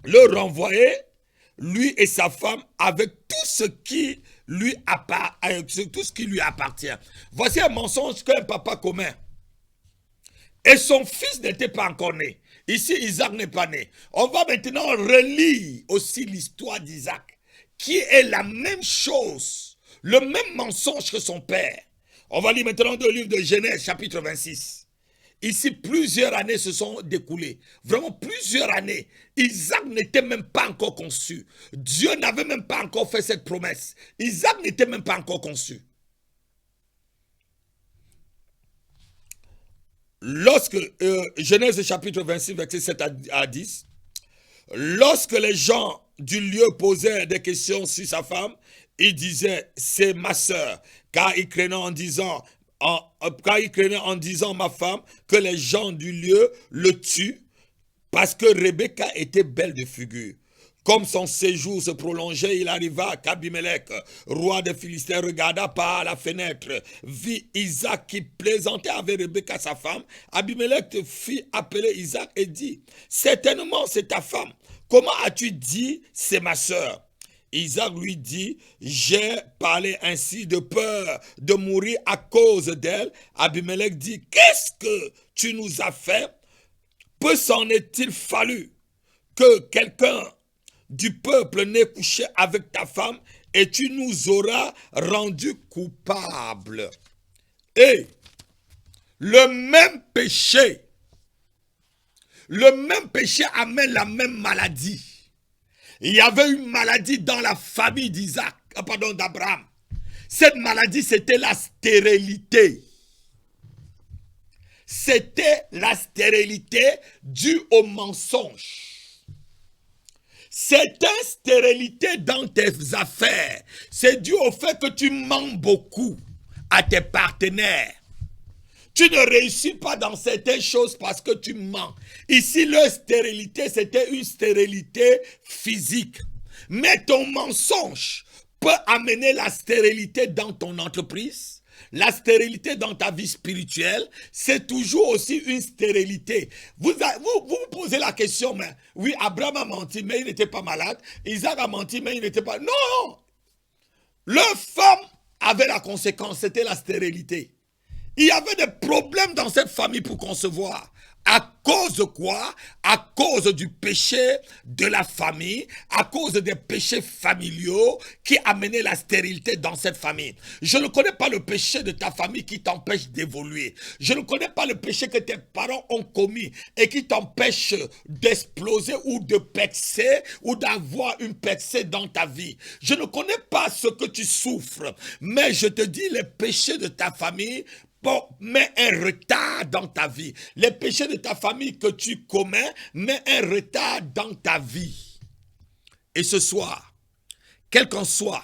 S1: le renvoyer, lui et sa femme, avec tout ce qui lui appartient. Voici un mensonge qu'un papa commet. Et son fils n'était pas encore né. Ici, Isaac n'est pas né. On va maintenant relire aussi l'histoire d'Isaac, qui est la même chose, le même mensonge que son père. On va lire maintenant le livre de Genèse, chapitre 26. Ici, plusieurs années se sont découlées. Vraiment plusieurs années. Isaac n'était même pas encore conçu. Dieu n'avait même pas encore fait cette promesse. Isaac n'était même pas encore conçu. Lorsque, Genèse chapitre 26, verset 7 à 10, lorsque les gens du lieu posaient des questions sur sa femme, il disait, c'est ma sœur, car il craignait en disant, ma femme, que les gens du lieu le tuent, parce que Rebecca était belle de figure. Comme son séjour se prolongeait, il arriva qu'Abimelech, roi des Philistins, regarda par la fenêtre, vit Isaac qui plaisantait avec Rebecca, sa femme. Abimelech fit appeler Isaac et dit, certainement c'est ta femme. Comment as-tu dit, c'est ma sœur? Isaac lui dit, j'ai parlé ainsi de peur de mourir à cause d'elle. Abimelech dit, qu'est-ce que tu nous as fait? Peu s'en est-il fallu que quelqu'un du peuple n'ait couché avec ta femme et tu nous auras rendus coupables. Et le même péché amène la même maladie. Il y avait une maladie dans la famille d'Abraham. Cette maladie, c'était la stérilité. C'était la stérilité due au mensonge. C'est une stérilité dans tes affaires. C'est dû au fait que tu mens beaucoup à tes partenaires. Tu ne réussis pas dans certaines choses parce que tu mens. Ici, leur stérilité, c'était une stérilité physique. Mais ton mensonge peut amener la stérilité dans ton entreprise. La stérilité dans ta vie spirituelle, c'est toujours aussi une stérilité. Vous posez la question, mais oui, Abraham a menti, mais il n'était pas malade. Isaac a menti, mais il n'était pas... Non! Leur femme avait la conséquence, c'était la stérilité. Il y avait des problèmes dans cette famille pour concevoir. À cause de quoi? À cause du péché de la famille, à cause des péchés familiaux qui amenaient la stérilité dans cette famille. Je ne connais pas le péché de ta famille qui t'empêche d'évoluer. Je ne connais pas le péché que tes parents ont commis et qui t'empêche d'exploser ou de percer ou d'avoir une percée dans ta vie. Je ne connais pas ce que tu souffres, mais je te dis les péchés de ta famille met un retard dans ta vie. Les péchés de ta famille que tu commets met un retard dans ta vie. Et ce soir, quel qu'en soit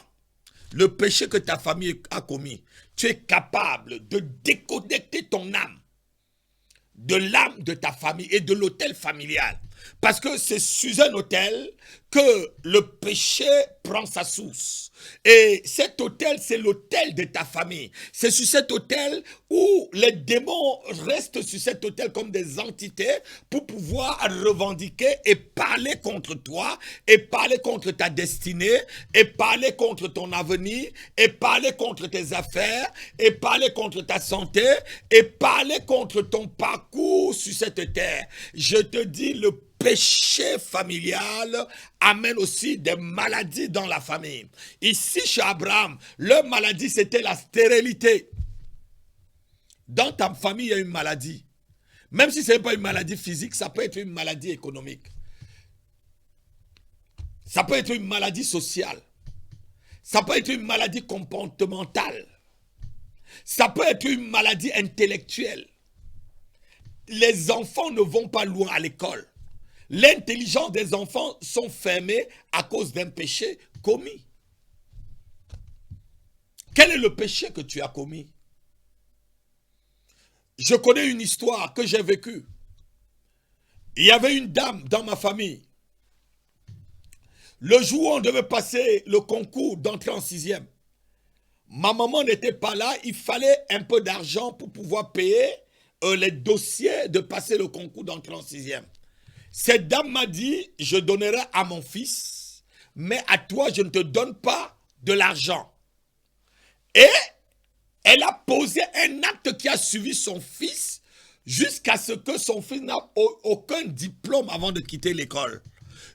S1: le péché que ta famille a commis, tu es capable de déconnecter ton âme de l'âme de ta famille et de l'autel familial. Parce que c'est sur un autel que le péché prend sa source. Et cet autel, c'est l'autel de ta famille. C'est sur cet autel où les démons restent sur cet autel comme des entités pour pouvoir revendiquer et parler contre toi, et parler contre ta destinée, et parler contre ton avenir, et parler contre tes affaires, et parler contre ta santé, et parler contre ton parcours sur cette terre. Je te dis, le péché familial amène aussi des maladies dans la famille. Ici, chez Abraham, leur maladie, c'était la stérilité. Dans ta famille, il y a une maladie. Même si ce n'est pas une maladie physique, ça peut être une maladie économique. Ça peut être une maladie sociale. Ça peut être une maladie comportementale. Ça peut être une maladie intellectuelle. Les enfants ne vont pas loin à l'école. L'intelligence des enfants sont fermées à cause d'un péché commis. Quel est le péché que tu as commis? Je connais une histoire que j'ai vécue. Il y avait une dame dans ma famille. Le jour où on devait passer le concours d'entrée en sixième, ma maman n'était pas là, il fallait un peu d'argent pour pouvoir payer les dossiers de passer le concours d'entrée en sixième. Cette dame m'a dit, je donnerai à mon fils, mais à toi, je ne te donne pas de l'argent. Et elle a posé un acte qui a suivi son fils jusqu'à ce que son fils n'a aucun diplôme avant de quitter l'école.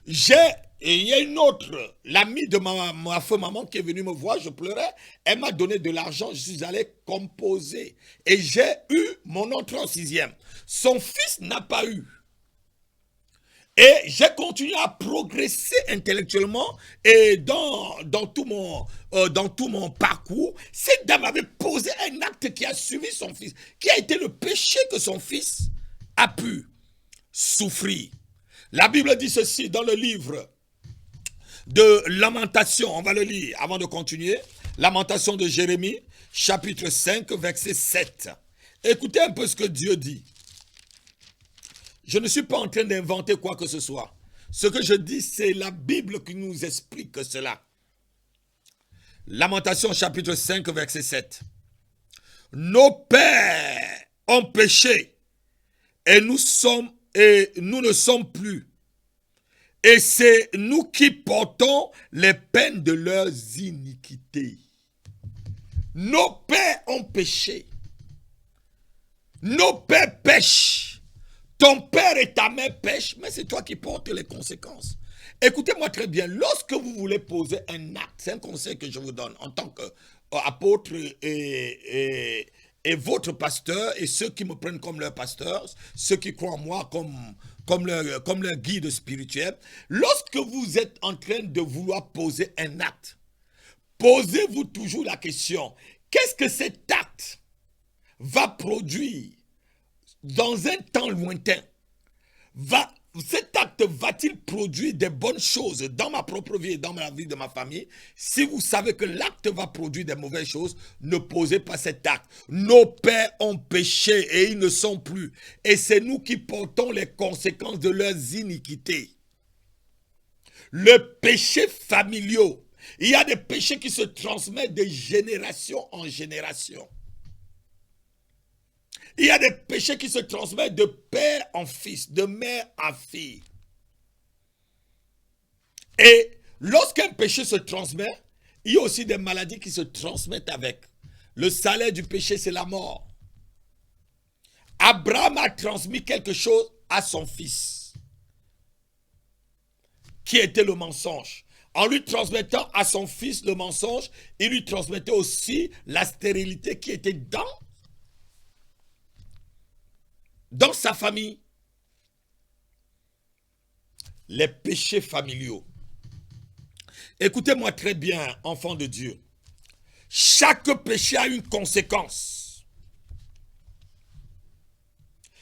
S1: Et il y a une autre, l'amie de ma feu maman qui est venue me voir, je pleurais, elle m'a donné de l'argent, je suis allé composer. Et j'ai eu mon entrée en sixième. Son fils n'a pas eu. Et j'ai continué à progresser intellectuellement et dans tout mon parcours. Cette dame avait posé un acte qui a suivi son fils, qui a été le péché que son fils a pu souffrir. La Bible dit ceci dans le livre de Lamentation, on va le lire avant de continuer. Lamentation de Jérémie, chapitre 5, verset 7. Écoutez un peu ce que Dieu dit. Je ne suis pas en train d'inventer quoi que ce soit. Ce que je dis, c'est la Bible qui nous explique cela. Lamentation chapitre 5, verset 7. Nos pères ont péché et nous ne sommes plus. Et c'est nous qui portons les peines de leurs iniquités. Nos pères ont péché. Nos pères pêchent. Ton père et ta mère pêchent, mais c'est toi qui portes les conséquences. Écoutez-moi très bien, lorsque vous voulez poser un acte, c'est un conseil que je vous donne en tant qu'apôtre et votre pasteur, et ceux qui me prennent comme leur pasteur, ceux qui croient en moi comme leur guide spirituel. Lorsque vous êtes en train de vouloir poser un acte, posez-vous toujours la question, qu'est-ce que cet acte va produire dans un temps lointain? Cet acte va-t-il produire des bonnes choses dans ma propre vie et dans la vie de ma famille? Si vous savez que l'acte va produire des mauvaises choses, ne posez pas cet acte. Nos pères ont péché et ils ne sont plus. Et c'est nous qui portons les conséquences de leurs iniquités. Le péché familial. Il y a des péchés qui se transmettent de génération en génération. Il y a des péchés qui se transmettent de père en fils, de mère en fille. Et lorsqu'un péché se transmet, il y a aussi des maladies qui se transmettent avec. Le salaire du péché, c'est la mort. Abraham a transmis quelque chose à son fils, qui était le mensonge. En lui transmettant à son fils le mensonge, il lui transmettait aussi la stérilité qui était dans sa famille. Les péchés familiaux. Écoutez-moi très bien, enfants de Dieu. Chaque péché a une conséquence.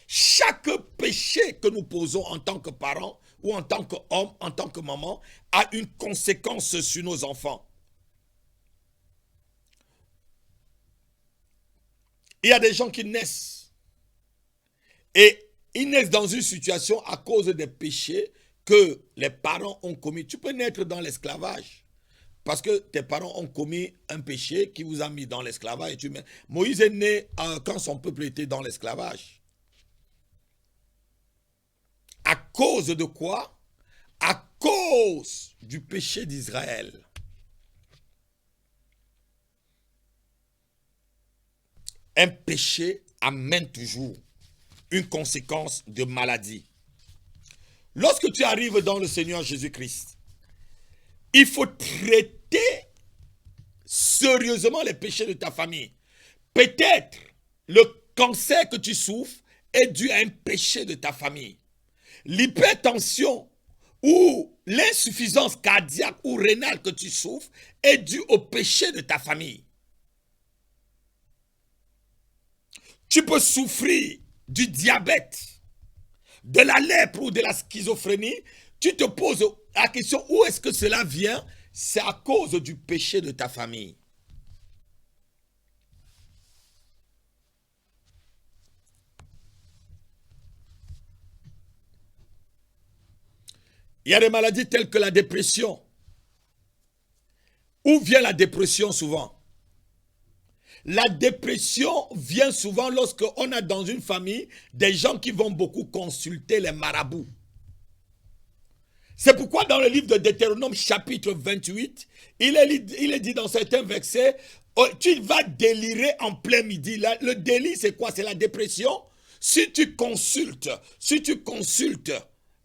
S1: Chaque péché que nous posons en tant que parents ou en tant qu'homme, en tant que maman, a une conséquence sur nos enfants. Il y a des gens qui naissent et Ils naissent dans une situation à cause des péchés que les parents ont commis. Tu peux naître dans l'esclavage parce que tes parents ont commis un péché qui vous a mis dans l'esclavage. Moïse est né quand son peuple était dans l'esclavage. À cause de quoi? À cause du péché d'Israël. Un péché amène toujours une conséquence de maladie. Lorsque tu arrives dans le Seigneur Jésus-Christ, il faut traiter sérieusement les péchés de ta famille. Peut-être le cancer que tu souffres est dû à un péché de ta famille. L'hypertension ou l'insuffisance cardiaque ou rénale que tu souffres est due au péché de ta famille. Tu peux souffrir du diabète, de la lèpre ou de la schizophrénie. Tu te poses la question où est-ce que cela vient? C'est à cause du péché de ta famille. Il y a des maladies telles que la dépression. Où vient la dépression souvent? La dépression vient souvent lorsqu'on a dans une famille des gens qui vont beaucoup consulter les marabouts. C'est pourquoi dans le livre de Deutéronome chapitre 28, il est dit dans certains versets, oh, tu vas délirer en plein midi. Le délit c'est quoi? C'est la dépression. Si tu consultes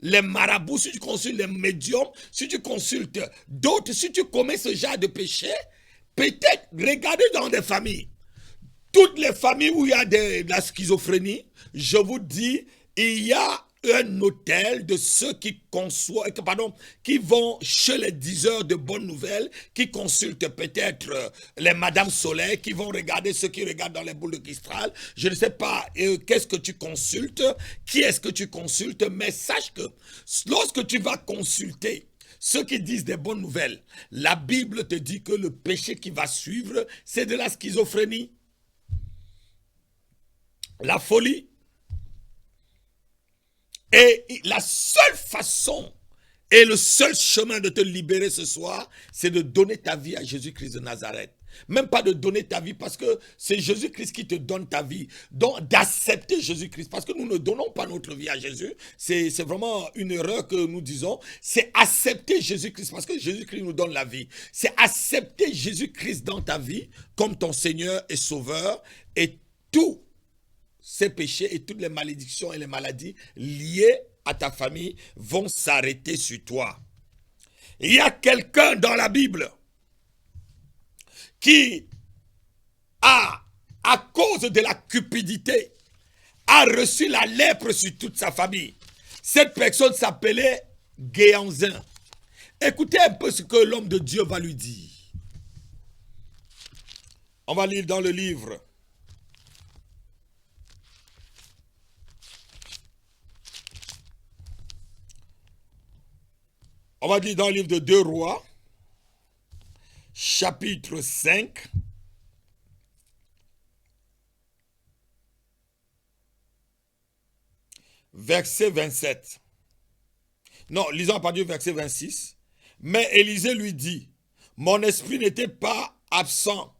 S1: les marabouts, si tu consultes les médiums, si tu consultes d'autres, si tu commets ce genre de péché, peut-être, regardez dans des familles. Toutes les familles où il y a de la schizophrénie, je vous dis, il y a un hôtel de ceux qui qui vont chez les diseurs de bonnes nouvelles, qui consultent peut-être les Madame Soleil, qui vont regarder ceux qui regardent dans les boules de cristal. Je ne sais pas qu'est-ce que tu consultes, qui est-ce que tu consultes, mais sache que lorsque tu vas consulter ceux qui disent des bonnes nouvelles, la Bible te dit que le péché qui va suivre, c'est de la schizophrénie, la folie. Et la seule façon et le seul chemin de te libérer ce soir, c'est de donner ta vie à Jésus-Christ de Nazareth. Même pas de donner ta vie parce que c'est Jésus-Christ qui te donne ta vie. Donc d'accepter Jésus-Christ parce que nous ne donnons pas notre vie à Jésus. C'est vraiment une erreur que nous disons. C'est accepter Jésus-Christ parce que Jésus-Christ nous donne la vie. C'est accepter Jésus-Christ dans ta vie comme ton Seigneur et Sauveur et tout ces péchés et toutes les malédictions et les maladies liées à ta famille vont s'arrêter sur toi. Il y a quelqu'un dans la Bible qui a, à cause de la cupidité, a reçu la lèpre sur toute sa famille. Cette personne s'appelait Géanzin. Écoutez un peu ce que l'homme de Dieu va lui dire. On va lire dans le livre. On va dire dans le livre de 2 Rois, chapitre 5, verset 27. Non, lisons à partir du verset 26. Mais Élisée lui dit, mon esprit n'était pas absent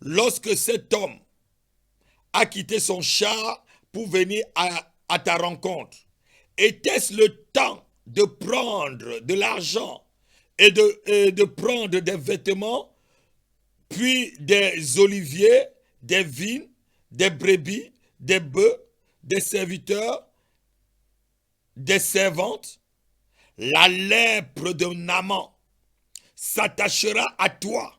S1: lorsque cet homme a quitté son char pour venir à ta rencontre. Était-ce le temps de prendre de l'argent et de prendre des vêtements, puis des oliviers, des vignes, des brebis, des bœufs, des serviteurs, des servantes? La lèpre de Naaman s'attachera à toi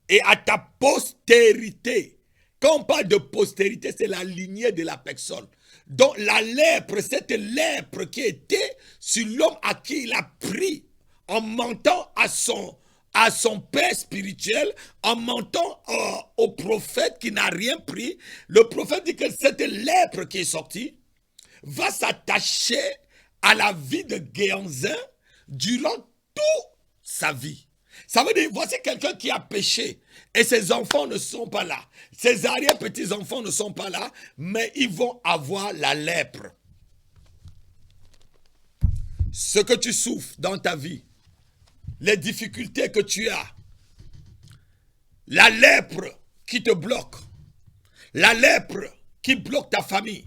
S1: et à ta postérité. Quand on parle de postérité, c'est la lignée de la personne. Donc la lèpre, cette lèpre qui était sur l'homme à qui il a pris en mentant à son père spirituel, en mentant au prophète qui n'a rien pris. Le prophète dit que cette lèpre qui est sortie va s'attacher à la vie de Géanzin durant toute sa vie. Ça veut dire, voici quelqu'un qui a péché et ses enfants ne sont pas là. Ses arrière-petits-enfants ne sont pas là, mais ils vont avoir la lèpre. ce que tu souffres dans ta vie, les difficultés que tu as, la lèpre qui te bloque, la lèpre qui bloque ta famille,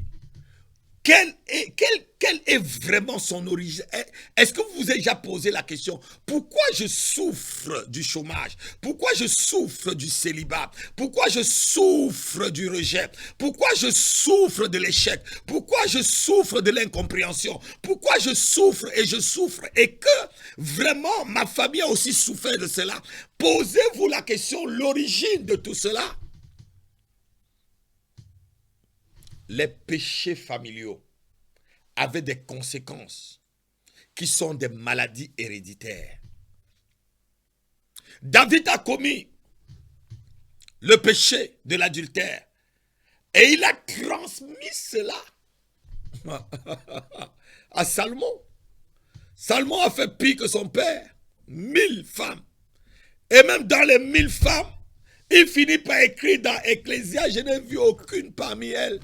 S1: quelle est vraiment son origine? Est-ce que vous vous avez déjà posé la question, pourquoi je souffre du chômage? Pourquoi je souffre du célibat? Pourquoi je souffre du rejet? Pourquoi je souffre de l'échec? Pourquoi je souffre de l'incompréhension? Pourquoi je souffre et que vraiment ma famille a aussi souffert de cela? Posez-vous la question, l'origine de tout cela. Les péchés familiaux avaient des conséquences qui sont des maladies héréditaires. David a commis le péché de l'adultère et il a transmis cela à Salomon. Salomon a fait pire que son père, 1000 femmes. Et même dans les 1000 femmes, il finit par écrire dans Ecclésiaste, je n'ai vu aucune parmi elles.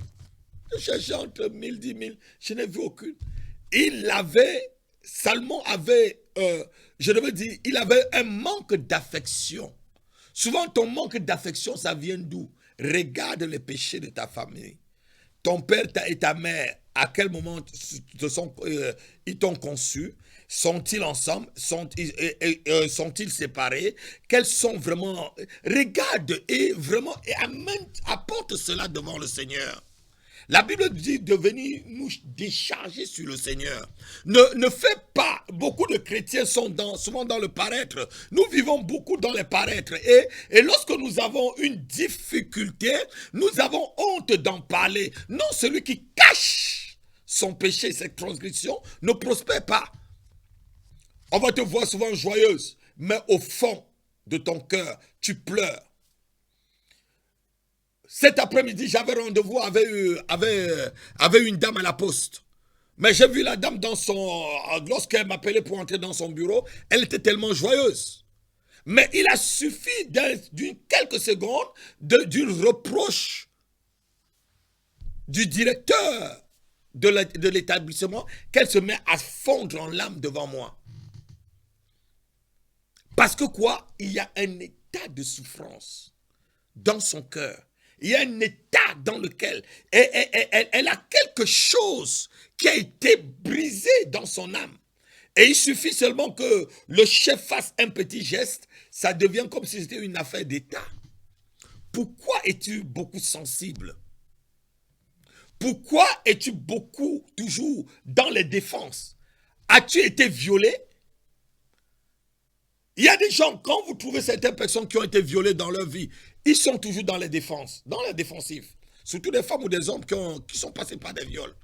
S1: Je cherchais entre 1000, 10 000, je n'ai vu aucune. Salomon avait, il avait un manque d'affection. Souvent, ton manque d'affection, ça vient d'où? Regarde les péchés de ta famille. Ton père et ta mère, à quel moment ils t'ont conçu? Sont-ils ensemble? Sont-ils séparés? Quels sont vraiment... Regarde et vraiment apporte cela devant le Seigneur. La Bible dit de venir nous décharger sur le Seigneur. Ne fais pas, beaucoup de chrétiens sont souvent dans le paraître. Nous vivons beaucoup dans le paraître. Et lorsque nous avons une difficulté, nous avons honte d'en parler. Non, celui qui cache son péché, cette transgression, ne prospère pas. On va te voir souvent joyeuse, mais au fond de ton cœur, tu pleures. Cet après-midi, j'avais rendez-vous avec une dame à la poste. Mais j'ai vu la dame lorsqu'elle m'appelait pour entrer dans son bureau, elle était tellement joyeuse. Mais il a suffi d'une quelques secondes d'une reproche du directeur de l'établissement qu'elle se met à fondre en larmes devant moi. Parce que quoi? Il y a un état de souffrance dans son cœur. Il y a un état dans lequel elle a quelque chose qui a été brisé dans son âme. Et il suffit seulement que le chef fasse un petit geste, ça devient comme si c'était une affaire d'état. Pourquoi es-tu beaucoup sensible? Pourquoi es-tu beaucoup toujours dans les défenses? As-tu été violé? Il y a des gens, quand vous trouvez certaines personnes qui ont été violées dans leur vie, ils sont toujours dans les défenses, dans la défensive. Surtout des femmes ou des hommes qui sont passés par des viols.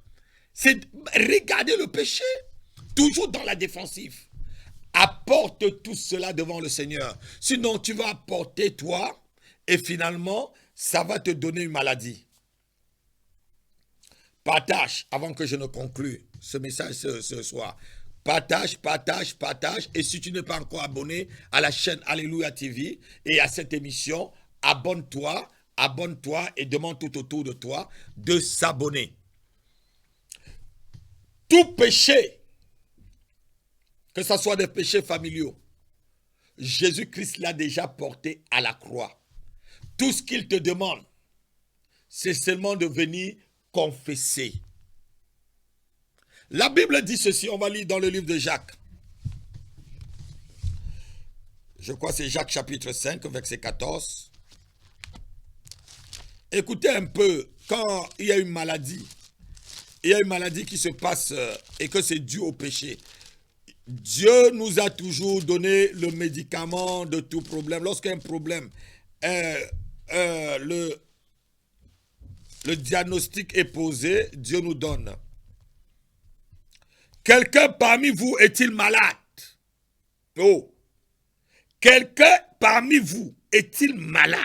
S1: C'est regarder le péché, toujours dans la défensive. Apporte tout cela devant le Seigneur. Sinon, tu vas apporter toi et finalement, ça va te donner une maladie. Partage, avant que je ne conclue ce message ce soir. Partage. Et si tu n'es pas encore abonné à la chaîne Alléluia TV et à cette émission, abonne-toi et demande tout autour de toi de s'abonner. Tout péché, que ce soit des péchés familiaux, Jésus-Christ l'a déjà porté à la croix. Tout ce qu'il te demande, c'est seulement de venir confesser. La Bible dit ceci, on va lire dans le livre de Jacques. Je crois que c'est Jacques chapitre 5, verset 14. Écoutez un peu, quand il y a une maladie qui se passe et que c'est dû au péché, Dieu nous a toujours donné le médicament de tout problème. Lorsqu'un problème, le diagnostic est posé, Dieu nous donne. Quelqu'un parmi vous est-il malade? Oh. Quelqu'un parmi vous est-il malade?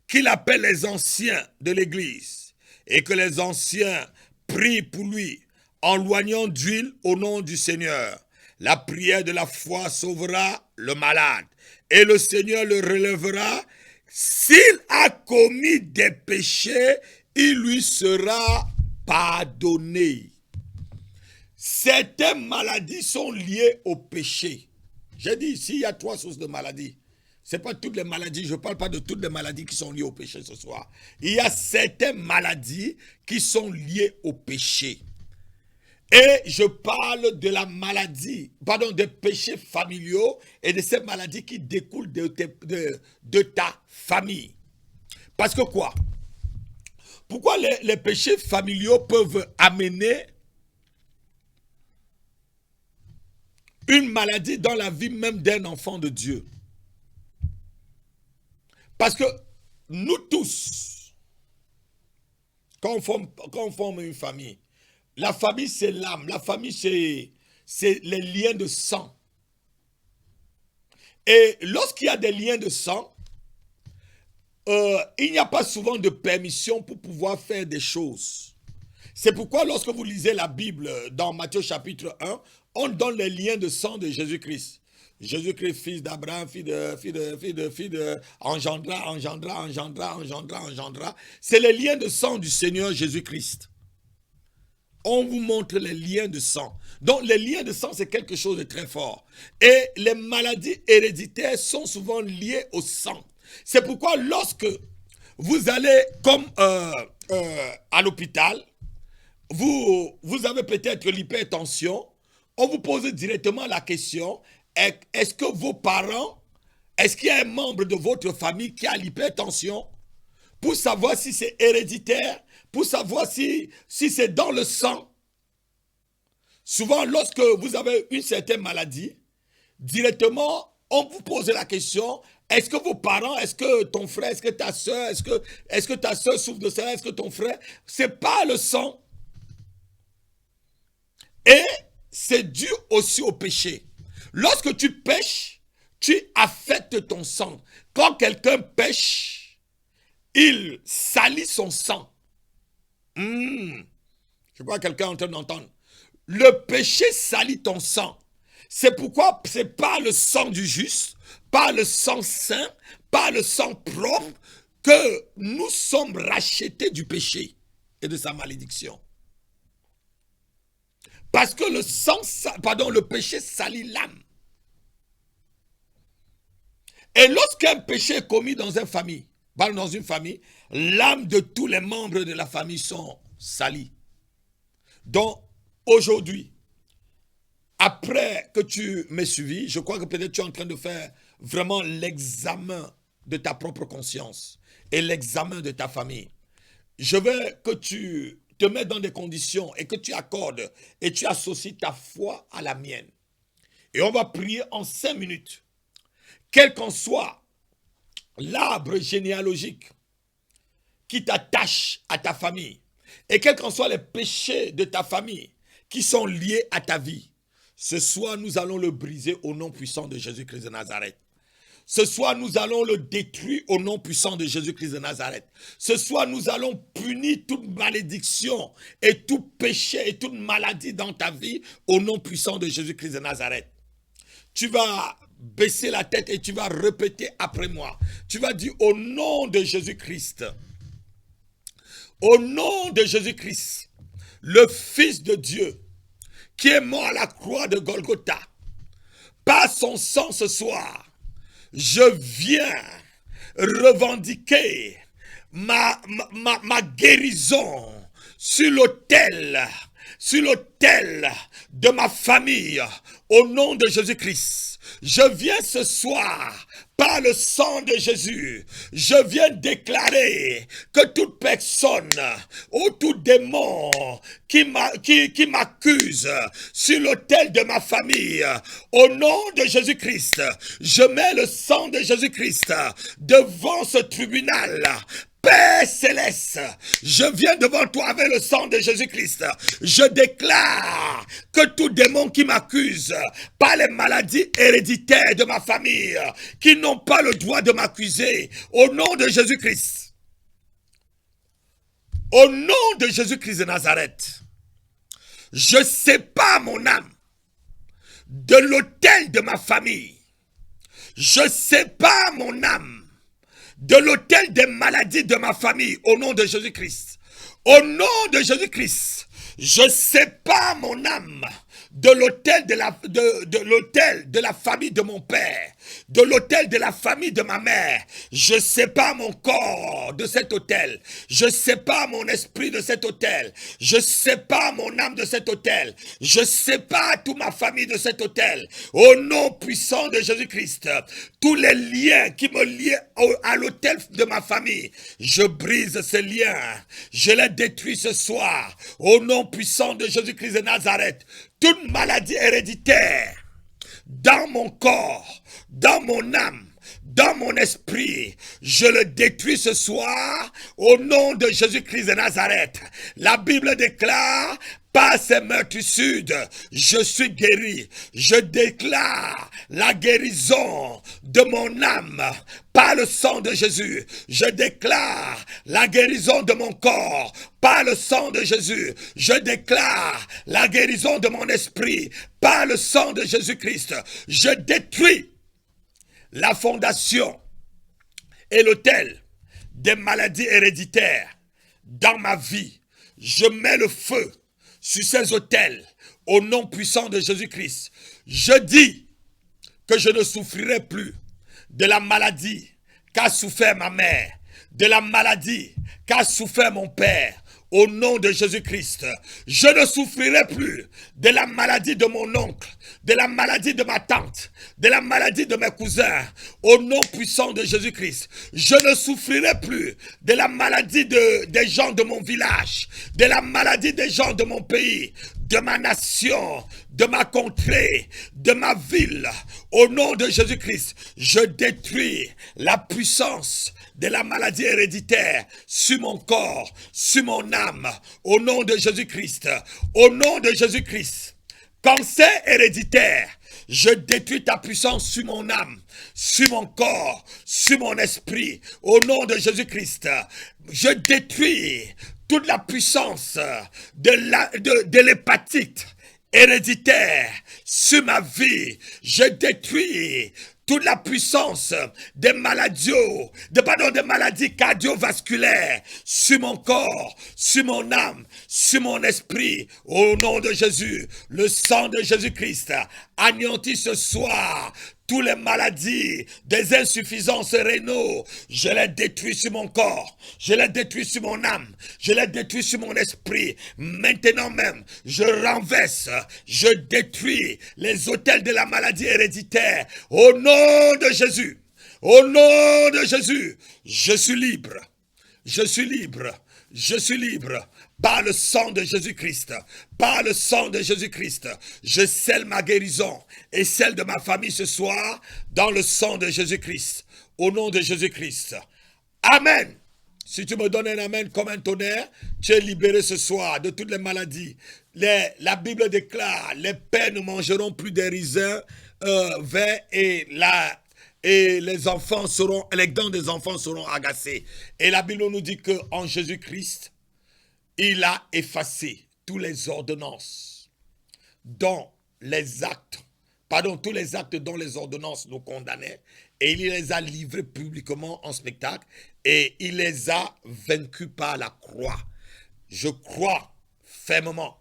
S1: Qu'il appelle les anciens de l'église et que les anciens prient pour lui en loignant d'huile au nom du Seigneur. La prière de la foi sauvera le malade et le Seigneur le relèvera. S'il a commis des péchés, il lui sera pardonné. Certaines maladies sont liées au péché. J'ai dit ici, il y a 3 sources de maladies. Ce n'est pas toutes les maladies, je ne parle pas de toutes les maladies qui sont liées au péché ce soir. Il y a certaines maladies qui sont liées au péché. Et je parle de la maladie, pardon, des péchés familiaux et de ces maladies qui découlent de ta famille. Parce que quoi? Pourquoi les péchés familiaux peuvent amener une maladie dans la vie même d'un enfant de Dieu? Parce que nous tous, quand on forme une famille, la famille c'est l'âme, la famille c'est les liens de sang. Et lorsqu'il y a des liens de sang, il n'y a pas souvent de permission pour pouvoir faire des choses. C'est pourquoi lorsque vous lisez la Bible dans Matthieu chapitre 1, on donne les liens de sang de Jésus-Christ. Jésus-Christ, fils d'Abraham, engendra. C'est les liens de sang du Seigneur Jésus-Christ. On vous montre les liens de sang. Donc les liens de sang, c'est quelque chose de très fort. Et les maladies héréditaires sont souvent liées au sang. C'est pourquoi lorsque vous allez comme à l'hôpital, vous avez peut-être l'hypertension, on vous pose directement la question, est-ce que vos parents, est-ce qu'il y a un membre de votre famille qui a l'hypertension? Pour savoir si c'est héréditaire, pour savoir si c'est dans le sang. Souvent, lorsque vous avez une certaine maladie, directement, on vous pose la question, est-ce que vos parents, est-ce que ton frère, est-ce que ta soeur, est-ce que ta soeur souffre de cela, est-ce que ton frère, c'est pas le sang. Et c'est dû aussi au péché. Lorsque tu pêches, tu affectes ton sang. Quand quelqu'un pêche, il salit son sang. Je crois que quelqu'un est en train d'entendre. Le péché salit ton sang. C'est pourquoi c'est pas le sang du juste, pas le sang saint, pas le sang propre que nous sommes rachetés du péché et de sa malédiction. Parce que le péché salit l'âme. Et lorsqu'un péché est commis dans une famille, l'âme de tous les membres de la famille sont salis. Donc, aujourd'hui, après que tu m'aies suivi, je crois que peut-être tu es en train de faire vraiment l'examen de ta propre conscience et l'examen de ta famille. Je veux que tu te mettes dans des conditions et que tu accordes et tu associes ta foi à la mienne. Et on va prier en 5 minutes. Quel qu'en soit l'arbre généalogique qui t'attache à ta famille et quels qu'en soient les péchés de ta famille qui sont liés à ta vie, ce soir nous allons le briser au nom puissant de Jésus-Christ de Nazareth. Ce soir, nous allons le détruire au nom puissant de Jésus-Christ de Nazareth. Ce soir, nous allons punir toute malédiction et tout péché et toute maladie dans ta vie au nom puissant de Jésus-Christ de Nazareth. Tu vas baisser la tête et tu vas répéter après moi. Tu vas dire au nom de Jésus-Christ. Au nom de Jésus-Christ, le Fils de Dieu, qui est mort à la croix de Golgotha, par son sang ce soir, je viens revendiquer ma guérison sur l'autel de ma famille au nom de Jésus-Christ. Je viens ce soir, par le sang de Jésus, je viens déclarer que toute personne ou tout démon qui m'accuse sur l'autel de ma famille, au nom de Jésus-Christ, je mets le sang de Jésus-Christ devant ce tribunal. Père céleste, je viens devant toi avec le sang de Jésus-Christ. Je déclare que tout démon qui m'accuse par les maladies héréditaires de ma famille, qui n'ont pas le droit de m'accuser, au nom de Jésus-Christ. Au nom de Jésus-Christ de Nazareth, je sépare mon âme de l'autel de ma famille. Je sépare mon âme de l'autel des maladies de ma famille, au nom de Jésus-Christ. Au nom de Jésus-Christ, Je sépare mon âme de l'autel de la famille de mon père, de l'autel de la famille de ma mère. Je sépare mon corps de cet autel. Je sépare mon esprit de cet autel. Je sépare mon âme de cet autel. Je sépare toute ma famille de cet autel. Au nom puissant de Jésus-Christ, tous les liens qui me lient à l'autel de ma famille, je brise ces liens. Je les détruis ce soir. Au nom puissant de Jésus-Christ de Nazareth, toute maladie héréditaire dans mon corps, dans mon âme, dans mon esprit, je le détruis ce soir au nom de Jésus-Christ de Nazareth. La Bible déclare: par ses meurtrissures, je suis guéri. Je déclare la guérison de mon âme par le sang de Jésus. Je déclare la guérison de mon corps par le sang de Jésus. Je déclare la guérison de mon esprit par le sang de Jésus-Christ. Je détruis la fondation et l'autel des maladies héréditaires dans ma vie. Je mets le feu sur ces autels au nom puissant de Jésus-Christ. Je dis que je ne souffrirai plus de la maladie qu'a souffert ma mère, de la maladie qu'a souffert mon père. Au nom de Jésus-Christ, je ne souffrirai plus de la maladie de mon oncle, de la maladie de ma tante, de la maladie de mes cousins. Au nom puissant de Jésus-Christ, je ne souffrirai plus de la maladie des gens de mon village, de la maladie des gens de mon pays, de ma nation, de ma contrée, de ma ville. Au nom de Jésus-Christ, je détruis la puissance de la maladie héréditaire sur mon corps, sur mon âme, au nom de Jésus-Christ. Au nom de Jésus-Christ, cancer héréditaire, je détruis ta puissance sur mon âme, sur mon corps, sur mon esprit. Au nom de Jésus-Christ, je détruis toute la puissance de l'hépatite héréditaire sur ma vie. Je détruis toute la puissance des maladies cardiovasculaires sur mon corps, sur mon âme, sur mon esprit. Au nom de Jésus, le sang de Jésus-Christ anéantit ce soir toutes les maladies, des insuffisances rénaux. Je les détruis sur mon corps, je les détruis sur mon âme, je les détruis sur mon esprit. Maintenant même, je renverse, je détruis les autels de la maladie héréditaire. Au nom de Jésus, au nom de Jésus, je suis libre, je suis libre, je suis libre. Par le sang de Jésus-Christ, par le sang de Jésus-Christ, je scelle ma guérison et celle de ma famille ce soir dans le sang de Jésus-Christ, au nom de Jésus-Christ. Amen. Si tu me donnes un amen comme un tonnerre, tu es libéré ce soir de toutes les maladies. La Bible déclare: les pères ne mangeront plus des raisins verts et les dents des enfants seront agacées. Et la Bible nous dit qu'en Jésus-Christ, il a effacé toutes les ordonnances dont les actes dont les ordonnances nous condamnaient, et il les a livrés publiquement en spectacle, et il les a vaincus par la croix. Je crois fermement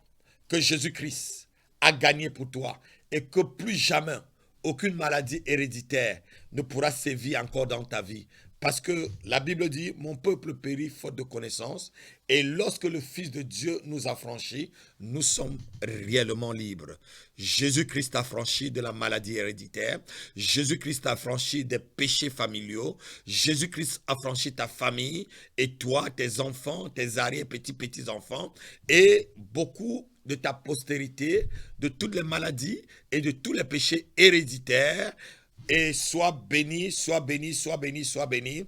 S1: que Jésus-Christ a gagné pour toi, et que plus jamais aucune maladie héréditaire ne pourra sévir encore dans ta vie. Parce que la Bible dit: mon peuple périt faute de connaissance. Et lorsque le Fils de Dieu nous a franchis, nous sommes réellement libres. Jésus-Christ a franchi de la maladie héréditaire. Jésus-Christ a franchi des péchés familiaux. Jésus-Christ a franchi ta famille et toi, tes enfants, tes arrière-petits-petits-enfants et beaucoup de ta postérité, de toutes les maladies et de tous les péchés héréditaires. Et sois béni, sois béni, sois béni, sois béni.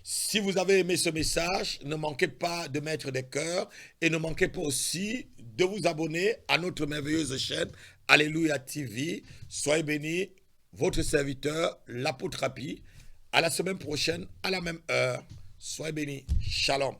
S1: Si vous avez aimé ce message, ne manquez pas de mettre des cœurs et ne manquez pas aussi de vous abonner à notre merveilleuse chaîne Alléluia TV. Soyez bénis, votre serviteur, l'apôtre Rapi. À la semaine prochaine, à la même heure. Soyez bénis. Shalom.